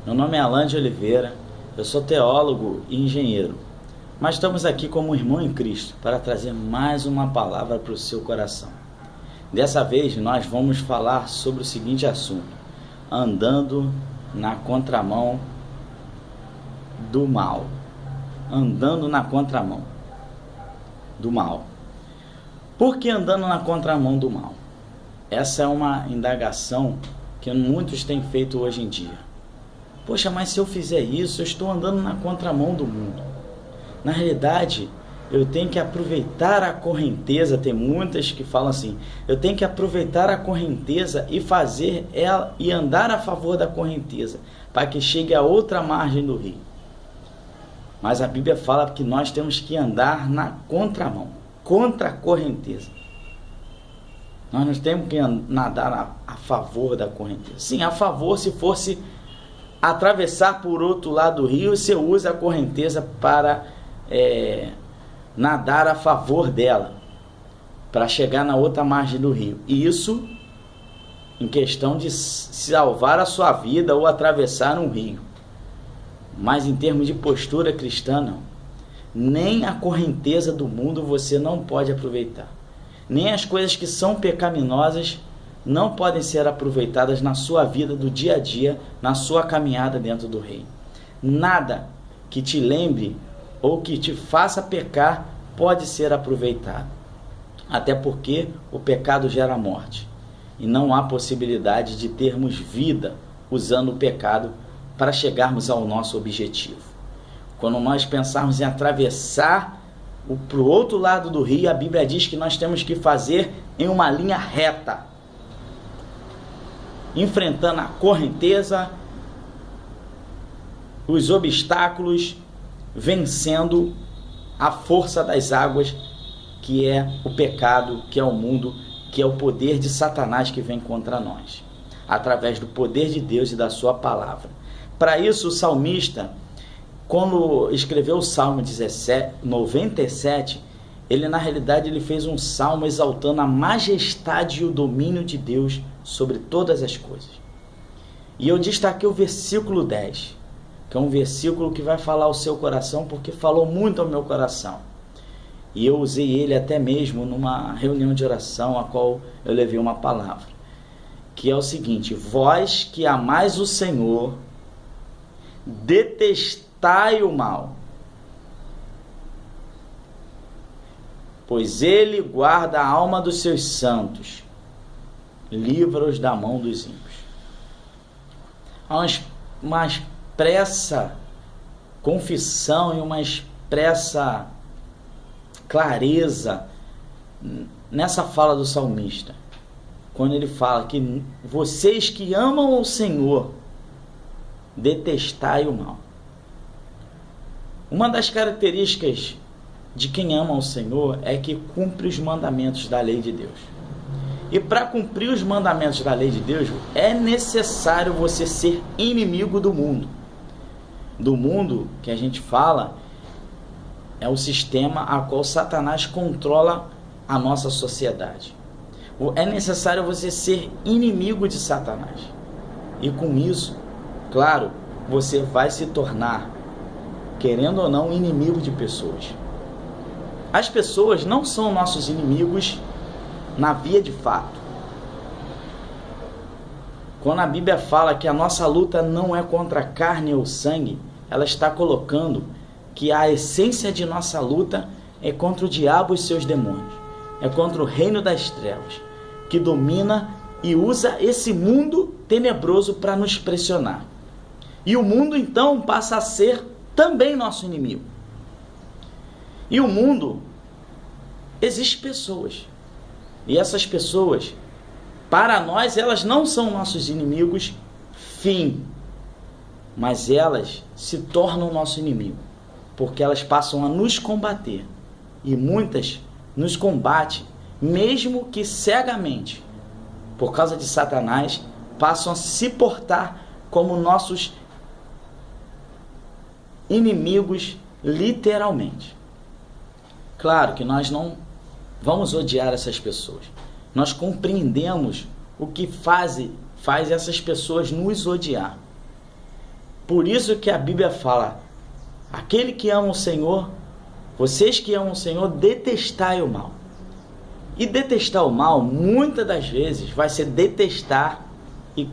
Meu nome é Alan de Oliveira, eu sou teólogo e engenheiro, mas estamos aqui como irmão em Cristo para trazer mais uma palavra para o seu coração. Dessa vez nós vamos falar sobre o seguinte assunto: andando na contramão do mal. Andando na contramão do mal. Por que andando na contramão do mal? Essa é uma indagação que muitos têm feito hoje em dia. Poxa, mas se eu fizer isso, eu estou andando na contramão do mundo. Na realidade, eu tenho que aproveitar a correnteza. Tem muitas que falam assim: eu tenho que aproveitar a correnteza e fazer ela e andar a favor da correnteza, para que chegue a outra margem do rio. Mas a Bíblia fala que nós temos que andar na contramão, contra a correnteza. Nós não temos que nadar a favor da correnteza. Sim, a favor se fosse atravessar por outro lado do rio, você usa a correnteza para nadar a favor dela, para chegar na outra margem do rio. E isso em questão de salvar a sua vida ou atravessar um rio. Mas em termos de postura cristã, não. Nem a correnteza do mundo você não pode aproveitar. Nem as coisas que são pecaminosas não podem ser aproveitadas na sua vida do dia a dia, na sua caminhada dentro do reino. Nada que te lembre ou que te faça pecar pode ser aproveitado. Até porque o pecado gera morte. E não há possibilidade de termos vida usando o pecado para chegarmos ao nosso objetivo. Quando nós pensarmos em atravessar para o outro lado do rio, a Bíblia diz que nós temos que fazer em uma linha reta, enfrentando a correnteza, os obstáculos, vencendo a força das águas, que é o pecado, que é o mundo, que é o poder de Satanás que vem contra nós, através do poder de Deus e da sua palavra. Para isso, o salmista, quando escreveu o Salmo 97, ele na realidade ele fez um salmo exaltando a majestade e o domínio de Deus sobre todas as coisas. E eu destaquei o versículo 10, que é um versículo que vai falar ao seu coração, porque falou muito ao meu coração. E eu usei ele até mesmo numa reunião de oração, a qual eu levei uma palavra, que é o seguinte: vós que amais o Senhor, detestai o mal, pois ele guarda a alma dos seus santos, livra-os da mão dos ímpios. Há uma expressa confissão e uma expressa clareza nessa fala do salmista, quando ele fala que vocês que amam o Senhor, detestai o mal. Uma das características de quem ama o Senhor é que cumpre os mandamentos da lei de Deus. E para cumprir os mandamentos da lei de Deus, é necessário você ser inimigo do mundo. Do mundo que a gente fala é o sistema a qual Satanás controla a nossa sociedade. É necessário você ser inimigo de Satanás. E com isso, claro, você vai se tornar, querendo ou não, inimigo de pessoas. As pessoas não são nossos inimigos na via de fato. Quando a Bíblia fala que a nossa luta não é contra a carne ou sangue, ela está colocando que a essência de nossa luta é contra o diabo e seus demônios. É contra o reino das trevas, que domina e usa esse mundo tenebroso para nos pressionar. E o mundo então passa a ser também nosso inimigo. E o mundo, existem pessoas. E essas pessoas, para nós, elas não são nossos inimigos, fim. Mas elas se tornam nosso inimigo, porque elas passam a nos combater. E muitas nos combatem, mesmo que cegamente, por causa de Satanás, passam a se portar como nossos inimigos, literalmente. Claro que nós não vamos odiar essas pessoas. Nós compreendemos o que faz essas pessoas nos odiar. Por isso que a Bíblia fala: aquele que ama o Senhor, vocês que amam o Senhor, detestai o mal. E detestar o mal, muitas das vezes, vai ser detestar, e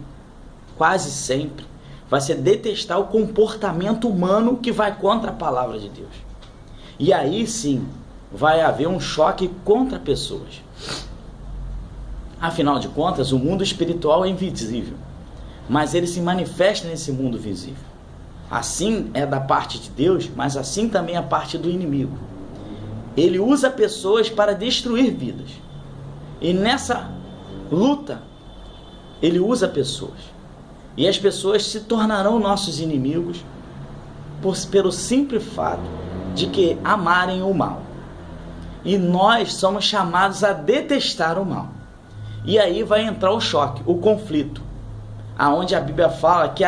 quase sempre, vai ser detestar o comportamento humano que vai contra a palavra de Deus. E aí sim, vai haver um choque contra pessoas. Afinal de contas, o mundo espiritual é invisível, mas ele se manifesta nesse mundo visível. Assim é da parte de Deus, mas assim também é a parte do inimigo. Ele usa pessoas para destruir vidas. E nessa luta, ele usa pessoas. E as pessoas se tornarão nossos inimigos pelo simples fato de que amarem o mal. E nós somos chamados a detestar o mal. E aí vai entrar o choque, o conflito, aonde a Bíblia fala que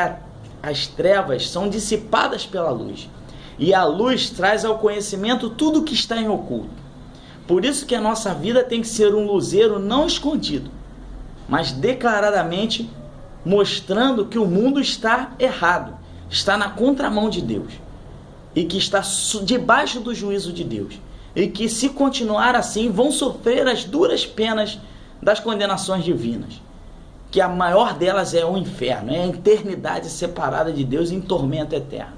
as trevas são dissipadas pela luz. E a luz traz ao conhecimento tudo que está em oculto. Por isso que a nossa vida tem que ser um luzeiro não escondido, mas declaradamente mostrando que o mundo está errado, está na contramão de Deus, e que está debaixo do juízo de Deus, e que se continuar assim vão sofrer as duras penas das condenações divinas, que a maior delas é o inferno, é a eternidade separada de Deus em tormento eterno.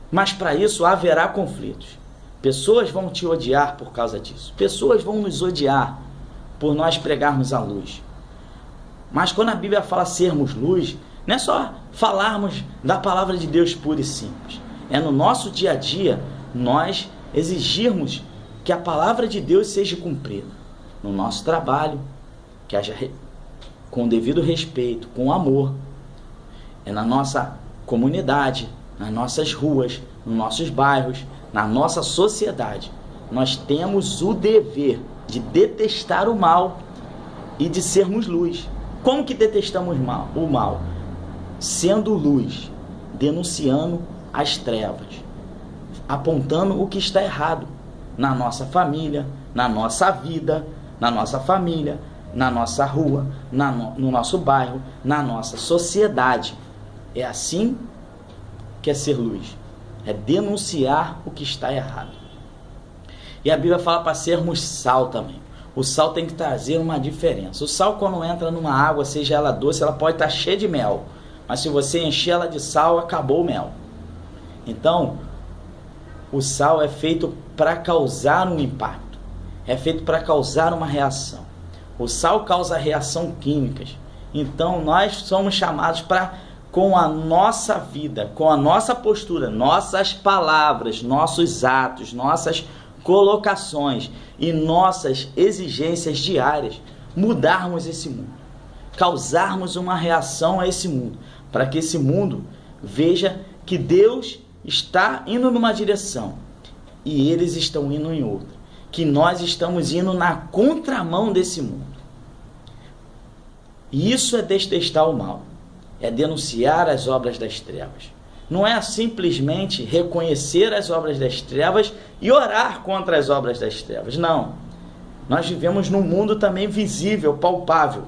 Mas para isso haverá conflitos. Pessoas vão te odiar por causa disso. Pessoas vão nos odiar por nós pregarmos a luz. Mas quando a Bíblia fala sermos luz, não é só falarmos da palavra de Deus pura e simples. É no nosso dia a dia nós exigirmos que a palavra de Deus seja cumprida. No nosso trabalho, que haja com devido respeito, com amor. É na nossa comunidade, nas nossas ruas, nos nossos bairros, na nossa sociedade. Nós temos o dever de detestar o mal e de sermos luz. Como que detestamos o mal? Sendo luz, denunciando as trevas, apontando o que está errado na nossa família, na nossa vida, na nossa família, na nossa rua, no nosso bairro, na nossa sociedade. É assim que é ser luz, é denunciar o que está errado. E a Bíblia fala para sermos sal também. O sal tem que trazer uma diferença. O sal, quando entra numa água, seja ela doce, ela pode estar cheia de mel, mas se você encher ela de sal, acabou o mel. Então, o sal é feito para causar um impacto, é feito para causar uma reação. O sal causa reação químicas. Então nós somos chamados para, com a nossa vida, com a nossa postura, nossas palavras, nossos atos, nossas colocações e nossas exigências diárias, mudarmos esse mundo, causarmos uma reação a esse mundo, para que esse mundo veja que Deus está indo numa direção e eles estão indo em outra, que nós estamos indo na contramão desse mundo. E isso é detestar o mal, é denunciar as obras das trevas. Não é simplesmente reconhecer as obras das trevas e orar contra as obras das trevas. Não. Nós vivemos num mundo também visível, palpável.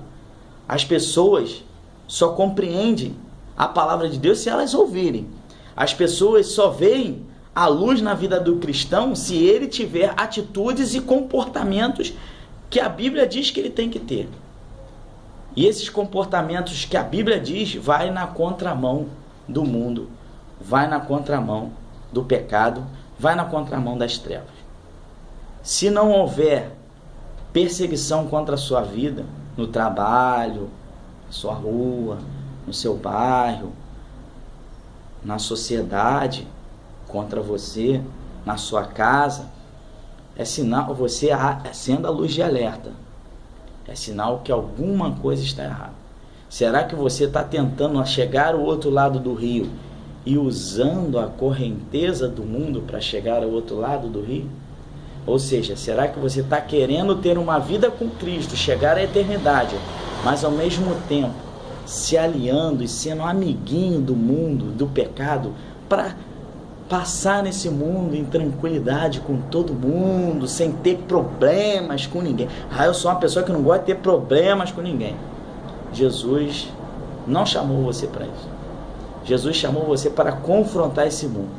As pessoas só compreendem a palavra de Deus se elas ouvirem. As pessoas só veem a luz na vida do cristão se ele tiver atitudes e comportamentos que a Bíblia diz que ele tem que ter. E esses comportamentos que a Bíblia diz vai na contramão do mundo, vai na contramão do pecado, vai na contramão das trevas. Se não houver perseguição contra a sua vida, no trabalho, na sua rua, no seu bairro, na sociedade, contra você, na sua casa, é sinal, você acenda a luz de alerta. É sinal que alguma coisa está errada. Será que você está tentando chegar ao outro lado do rio e usando a correnteza do mundo para chegar ao outro lado do rio? Ou seja, será que você está querendo ter uma vida com Cristo, chegar à eternidade, mas ao mesmo tempo se aliando e sendo amiguinho do mundo, do pecado, para passar nesse mundo em tranquilidade com todo mundo, sem ter problemas com ninguém? Eu sou uma pessoa que não gosta de ter problemas com ninguém. Jesus não chamou você para isso. Jesus chamou você para confrontar esse mundo,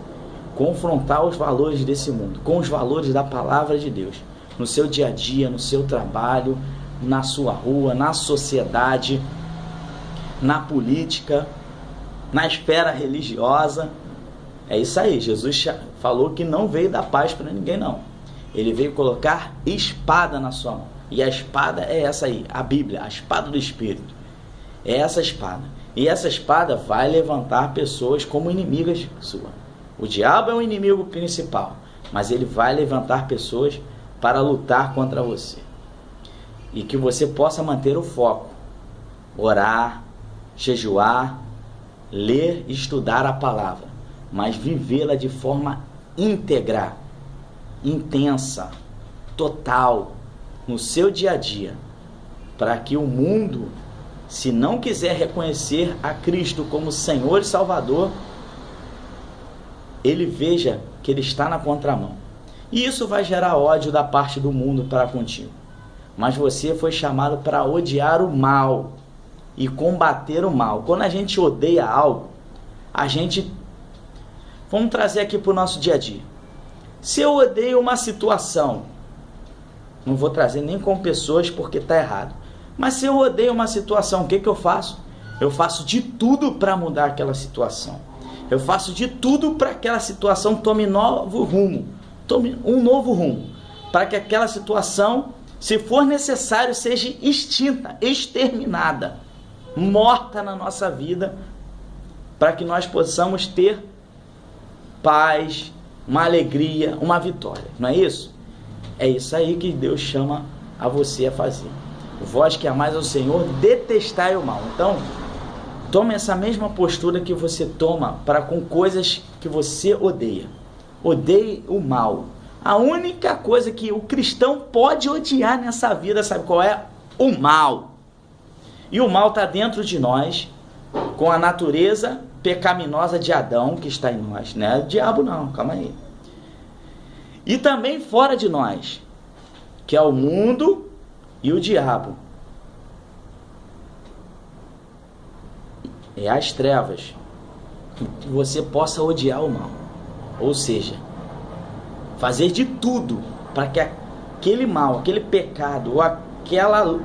confrontar os valores desse mundo com os valores da palavra de Deus, no seu dia a dia, no seu trabalho, na sua rua, na sociedade, na política, na esfera religiosa. É isso aí, Jesus falou que não veio dar paz para ninguém não, ele veio colocar espada na sua mão, e a espada é essa aí, a Bíblia, a espada do Espírito, é essa espada, e essa espada vai levantar pessoas como inimigas sua. O diabo é o inimigo principal, mas ele vai levantar pessoas para lutar contra você, e que você possa manter o foco, orar, jejuar, ler e estudar a palavra, mas vivê-la de forma íntegra, intensa, total, no seu dia a dia, para que o mundo, se não quiser reconhecer a Cristo como Senhor e Salvador, ele veja que ele está na contramão. E isso vai gerar ódio da parte do mundo para contigo. Mas você foi chamado para odiar o mal e combater o mal. Quando a gente odeia algo, a gente... Vamos trazer aqui para o nosso dia a dia. Se eu odeio uma situação, não vou trazer nem com pessoas porque está errado, mas se eu odeio uma situação, o que eu faço? Eu faço de tudo para mudar aquela situação. Eu faço de tudo para que aquela situação tome um novo rumo, para que aquela situação, se for necessário, seja extinta, exterminada, morta na nossa vida, para que nós possamos ter paz, uma alegria, uma vitória. Não é isso? É isso aí que Deus chama a você a fazer. Vós que amais ao Senhor, detestai o mal. Então, tome essa mesma postura que você toma para com coisas que você odeia. Odeie o mal. A única coisa que o cristão pode odiar nessa vida, sabe qual é? O mal. E o mal está dentro de nós, com a natureza pecaminosa de Adão que está em nós. Não é o diabo não, calma aí. E também fora de nós, que é o mundo e o diabo. É as trevas. Que você possa odiar o mal. Ou seja, fazer de tudo para que aquele mal, aquele pecado ou aquela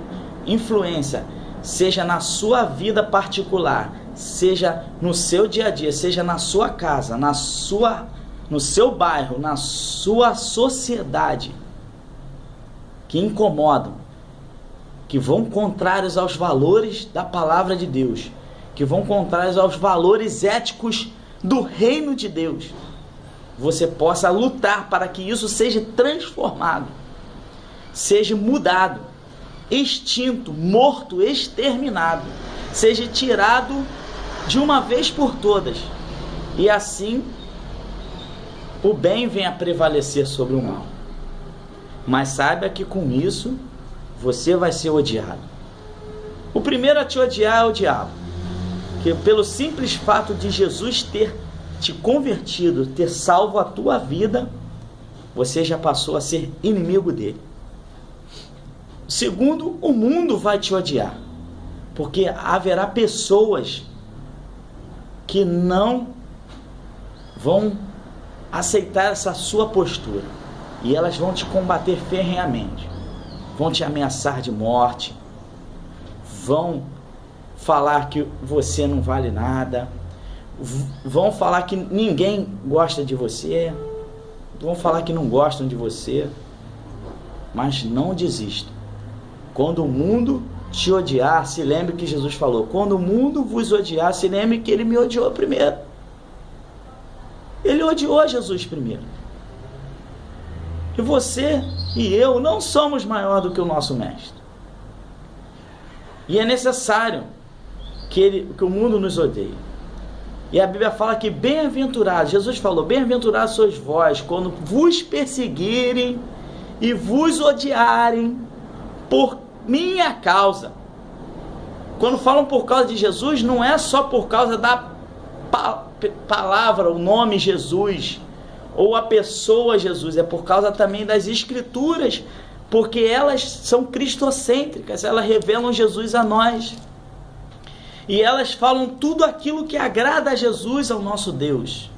influência seja na sua vida particular, seja no seu dia a dia, seja na sua casa, no seu bairro, na sua sociedade, que incomodam, que vão contrários aos valores da palavra de Deus, que vão contrários aos valores éticos do reino de Deus, você possa lutar para que isso seja transformado, seja mudado, extinto, morto, exterminado, seja tirado de uma vez por todas, e assim o bem venha a prevalecer sobre o mal. Mas saiba que com isso você vai ser odiado. O primeiro a te odiar é o diabo, que pelo simples fato de Jesus ter te convertido, ter salvo a tua vida, você já passou a ser inimigo dele. Segundo, o mundo vai te odiar, porque haverá pessoas que não vão aceitar essa sua postura, e elas vão te combater ferrenhamente, vão te ameaçar de morte, vão falar que você não vale nada, vão falar que ninguém gosta de você, vão falar que não gostam de você, mas não desista. Quando o mundo te odiar, se lembre que Jesus falou, quando o mundo vos odiar, se lembre que ele me odiou primeiro. Ele odiou Jesus primeiro. E você e eu não somos maior do que o nosso mestre. E é necessário que o mundo nos odeie. E a Bíblia fala que bem-aventurados, Jesus falou, bem-aventurados sois vós, quando vos perseguirem e vos odiarem por minha causa. Quando falam por causa de Jesus, não é só por causa da palavra, o nome Jesus, ou a pessoa Jesus, é por causa também das Escrituras, porque elas são cristocêntricas, elas revelam Jesus a nós. E elas falam tudo aquilo que agrada a Jesus, ao nosso Deus.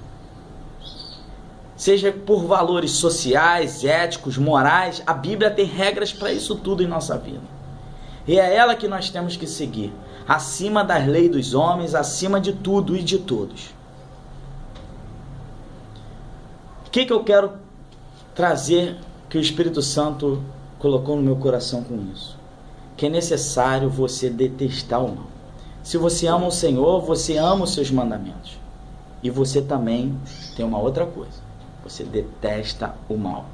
Seja por valores sociais, éticos, morais, a Bíblia tem regras para isso tudo em nossa vida. E é ela que nós temos que seguir, acima das leis dos homens, acima de tudo e de todos. O que eu quero trazer que o Espírito Santo colocou no meu coração com isso? Que é necessário você detestar o mal. Se você ama o Senhor, você ama os seus mandamentos. E você também tem uma outra coisa. Você detesta o mal.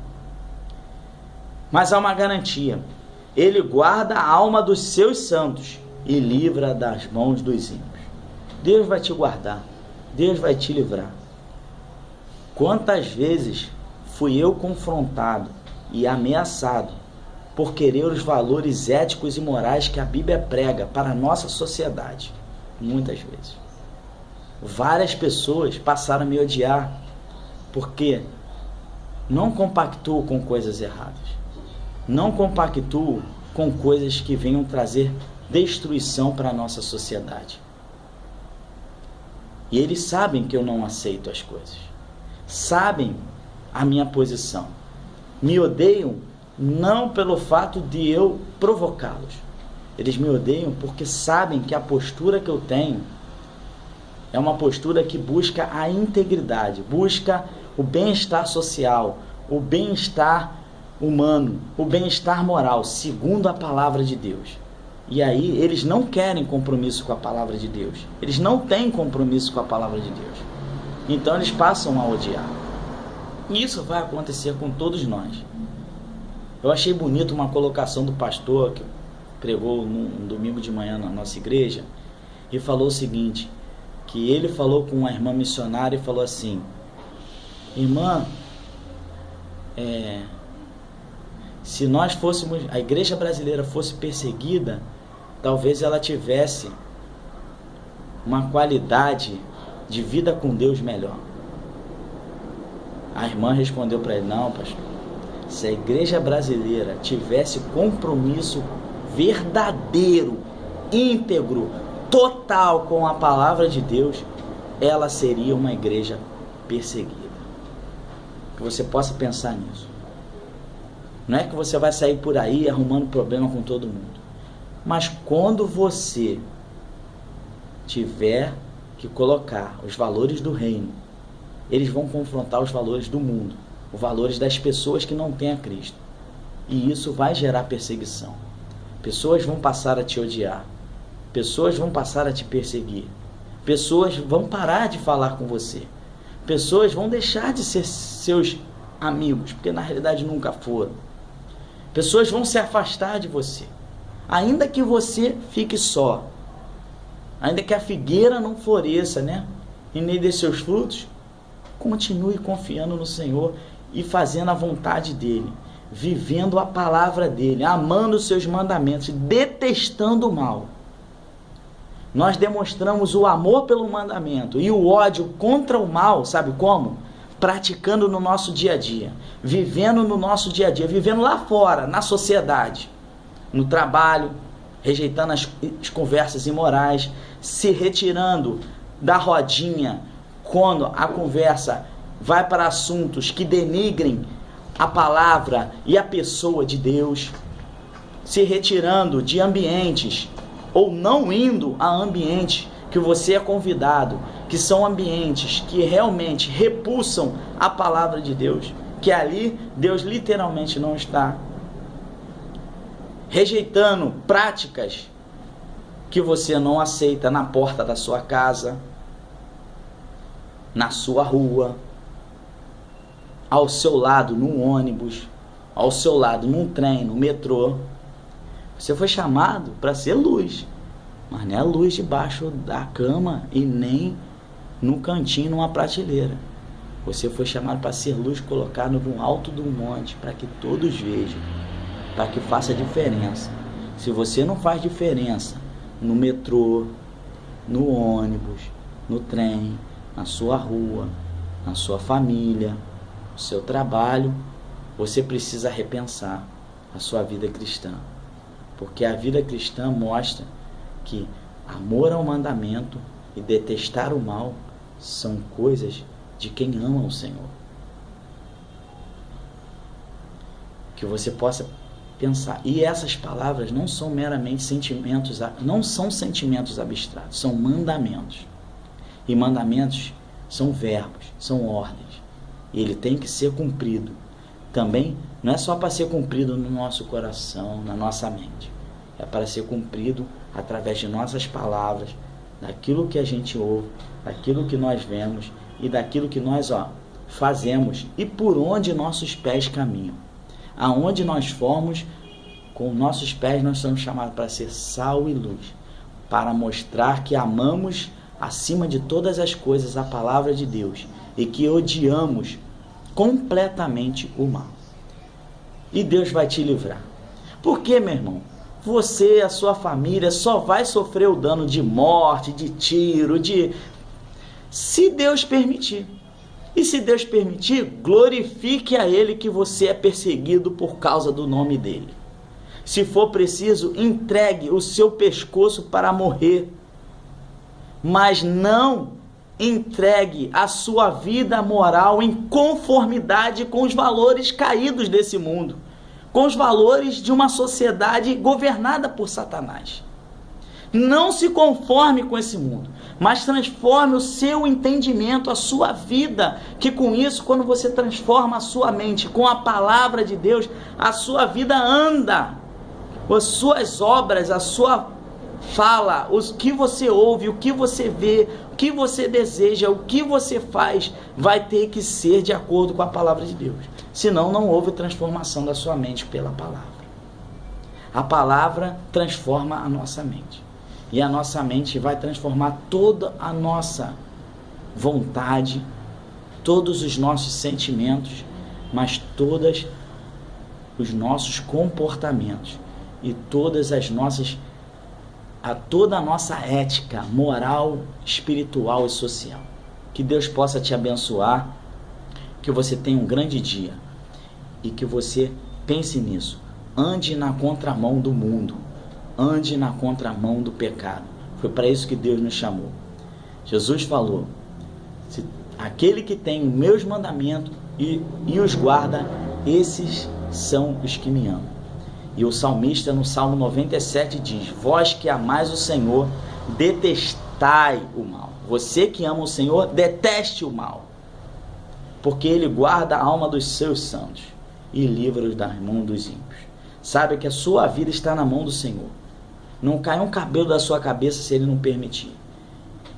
Mas há uma garantia. Ele guarda a alma dos seus santos e livra das mãos dos ímpios. Deus vai te guardar. Deus vai te livrar. Quantas vezes fui eu confrontado e ameaçado por querer os valores éticos e morais que a Bíblia prega para a nossa sociedade? Muitas vezes. Várias pessoas passaram a me odiar porque não compactuo com coisas erradas. Não compactuo com coisas que venham trazer destruição para a nossa sociedade. E eles sabem que eu não aceito as coisas. Sabem a minha posição. Me odeiam não pelo fato de eu provocá-los. Eles me odeiam porque sabem que a postura que eu tenho é uma postura que busca a integridade, busca o bem-estar social, o bem-estar humano, o bem-estar moral, segundo a palavra de Deus. E aí eles não querem compromisso com a palavra de Deus. Eles não têm compromisso com a palavra de Deus. Então eles passam a odiar. E isso vai acontecer com todos nós. Eu achei bonito uma colocação do pastor que pregou num domingo de manhã na nossa igreja e falou o seguinte, que ele falou com uma irmã missionária e falou assim: irmã, se nós fôssemos, a igreja brasileira fosse perseguida, talvez ela tivesse uma qualidade de vida com Deus melhor. A irmã respondeu para ele: não, pastor, se a igreja brasileira tivesse compromisso verdadeiro, íntegro, total com a palavra de Deus, ela seria uma igreja perseguida. Que você possa pensar nisso. Não é que você vai sair por aí arrumando problema com todo mundo. Mas quando você tiver que colocar os valores do reino, eles vão confrontar os valores do mundo, os valores das pessoas que não têm a Cristo. E isso vai gerar perseguição. Pessoas vão passar a te odiar. Pessoas vão passar a te perseguir. Pessoas vão parar de falar com você. Pessoas vão deixar de ser seus amigos, porque na realidade nunca foram. Pessoas vão se afastar de você. Ainda que você fique só, ainda que a figueira não floresça, e nem dê seus frutos, continue confiando no Senhor e fazendo a vontade dEle, vivendo a palavra dEle, amando os seus mandamentos, detestando o mal. Nós demonstramos o amor pelo mandamento e o ódio contra o mal, sabe como? Praticando no nosso dia a dia, vivendo no nosso dia a dia, vivendo lá fora, na sociedade, no trabalho, rejeitando as conversas imorais, se retirando da rodinha quando a conversa vai para assuntos que denigrem a palavra e a pessoa de Deus, se retirando de ambientes ou não indo a ambientes que você é convidado, que são ambientes que realmente repulsam a palavra de Deus, que ali Deus literalmente não está. Rejeitando práticas que você não aceita na porta da sua casa, na sua rua, ao seu lado num ônibus, ao seu lado num trem, no metrô. Você foi chamado para ser luz, mas não é luz debaixo da cama e nem no cantinho, numa prateleira. Você foi chamado para ser luz colocado no alto do monte, para que todos vejam, para que faça diferença. Se você não faz diferença no metrô, no ônibus, no trem, na sua rua, na sua família, no seu trabalho, você precisa repensar a sua vida cristã. Porque a vida cristã mostra que Amor ao mandamento e detestar o mal são coisas de quem ama o Senhor. Que você possa pensar. E essas palavras não são meramente sentimentos, não são sentimentos abstratos, são mandamentos. E mandamentos são verbos, são ordens. E ele tem que ser cumprido. Também não é só para ser cumprido no nosso coração, na nossa mente. É para ser cumprido através de nossas palavras, daquilo que a gente ouve, daquilo que nós vemos e daquilo que nós fazemos e por onde nossos pés caminham. Aonde nós formos, com nossos pés nós somos chamados para ser sal e luz, para mostrar que amamos acima de todas as coisas a palavra de Deus e que odiamos completamente o mal. E Deus vai te livrar. Por quê, meu irmão? Você e a sua família só vai sofrer o dano de morte, de tiro, se Deus permitir. E se Deus permitir, glorifique a Ele que você é perseguido por causa do nome dEle. Se for preciso, entregue o seu pescoço para morrer. Mas não entregue a sua vida moral em conformidade com os valores caídos desse mundo, com os valores de uma sociedade governada por Satanás. Não se conforme com esse mundo, mas transforme o seu entendimento, a sua vida, que com isso, quando você transforma a sua mente com a palavra de Deus, a sua vida anda, as suas obras, a sua fala, o que você ouve, o que você vê, o que você deseja, o que você faz, vai ter que ser de acordo com a palavra de Deus. Senão não houve transformação da sua mente pela palavra. A palavra transforma a nossa mente. E a nossa mente vai transformar toda a nossa vontade, todos os nossos sentimentos, mas todos os nossos comportamentos e toda a nossa ética moral, espiritual e social. Que Deus possa te abençoar, que você tenha um grande dia e que você pense nisso. Ande na contramão do mundo, ande na contramão do pecado. Foi para isso que Deus nos chamou. Jesus falou: aquele que tem os meus mandamentos e os guarda, esses são os que me amam. E o salmista no Salmo 97 diz: vós que amais o Senhor, detestai o mal. Você que ama o Senhor, deteste o mal, porque Ele guarda a alma dos seus santos e livra-os da mão dos ímpios. Saiba que a sua vida está na mão do Senhor. Não cai um cabelo da sua cabeça se Ele não permitir.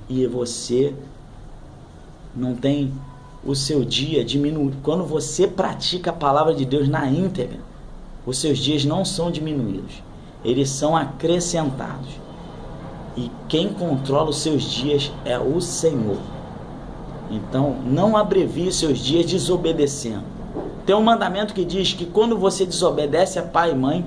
E você não tem o seu dia diminuído. Quando você pratica a palavra de Deus na íntegra, os seus dias não são diminuídos, eles são acrescentados. E quem controla os seus dias é o Senhor. Então, não abrevie seus dias desobedecendo. Tem um mandamento que diz que quando você desobedece a pai e mãe,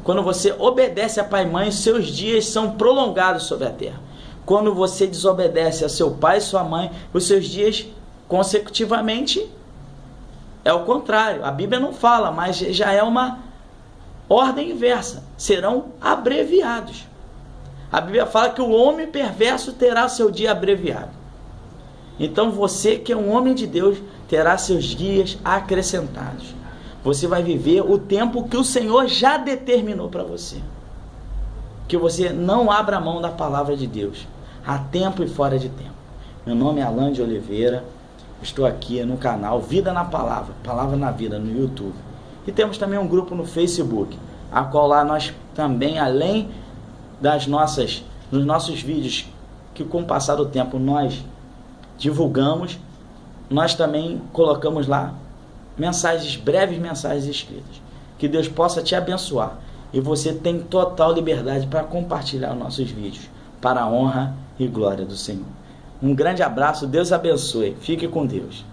quando você obedece a pai e mãe, seus dias são prolongados sobre a terra. Quando você desobedece a seu pai e sua mãe, os seus dias consecutivamente é o contrário. A Bíblia não fala, mas já é uma ordem inversa. Serão abreviados. A Bíblia fala que o homem perverso terá seu dia abreviado. Então você que é um homem de Deus terá seus dias acrescentados. Você vai viver o tempo que o Senhor já determinou para você. Que você não abra mão da palavra de Deus, a tempo e fora de tempo. Meu nome é Alan de Oliveira, estou aqui no canal Vida na Palavra, Palavra na Vida, no YouTube. E temos também um grupo no Facebook, a qual lá nós também, além dos nossos vídeos, que com o passar do tempo nós divulgamos, nós também colocamos lá breves mensagens escritas. Que Deus possa te abençoar. E você tem total liberdade para compartilhar os nossos vídeos, para a honra e glória do Senhor. Um grande abraço, Deus abençoe. Fique com Deus.